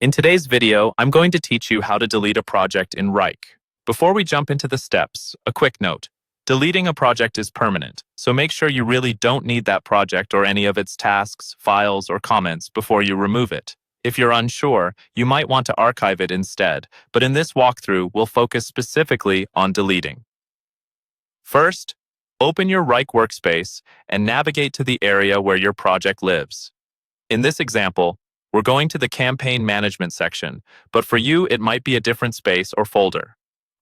In today's video, I'm going to teach you how to delete a project in Wrike. Before we jump into the steps, a quick note. Deleting a project is permanent, so make sure you really don't need that project or any of its tasks, files, or comments before you remove it. If you're unsure, you might want to archive it instead, but in this walkthrough, we'll focus specifically on deleting. First, open your Wrike workspace and navigate to the area where your project lives. In this example, we're going to the campaign management section, but for you, it might be a different space or folder.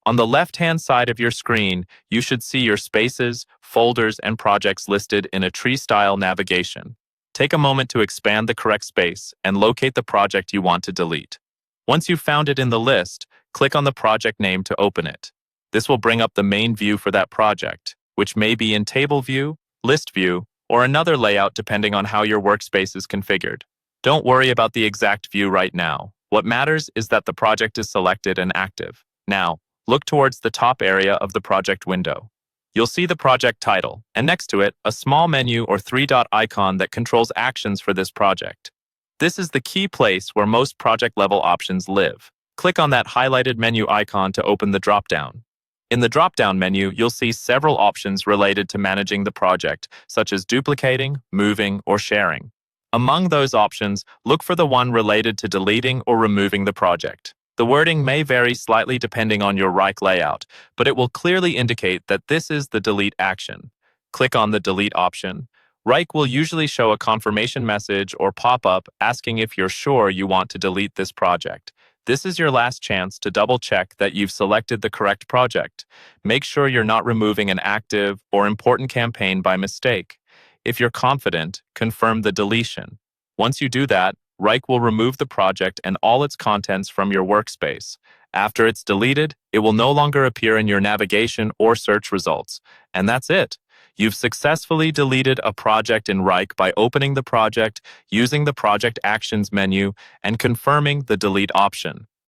On the left-hand side of your screen, you should see your spaces, folders, and projects listed in a tree-style navigation. Take a moment to expand the correct space and locate the project you want to delete. Once you've found it in the list, click on the project name to open it. This will bring up the main view for that project, which may be in Table View, List View, or another layout depending on how your workspace is configured. Don't worry about the exact view right now. What matters is that the project is selected and active. Now, look towards the top area of the project window. You'll see the project title, and next to it, a small menu or three-dot icon that controls actions for this project. This is the key place where most project-level options live. Click on that highlighted menu icon to open the drop-down. In the drop-down menu, you'll see several options related to managing the project, such as duplicating, moving, or sharing. Among those options, look for the one related to deleting or removing the project. The wording may vary slightly depending on your Wrike layout, but it will clearly indicate that this is the delete action. Click on the delete option. Wrike will usually show a confirmation message or pop-up asking if you're sure you want to delete this project. This is your last chance to double-check that you've selected the correct project. Make sure you're not removing an active or important campaign by mistake. If you're confident, confirm the deletion. Once you do that, Wrike will remove the project and all its contents from your workspace. After it's deleted, it will no longer appear in your navigation or search results. And that's it. You've successfully deleted a project in Wrike by opening the project, using the Project Actions menu, and confirming the delete option.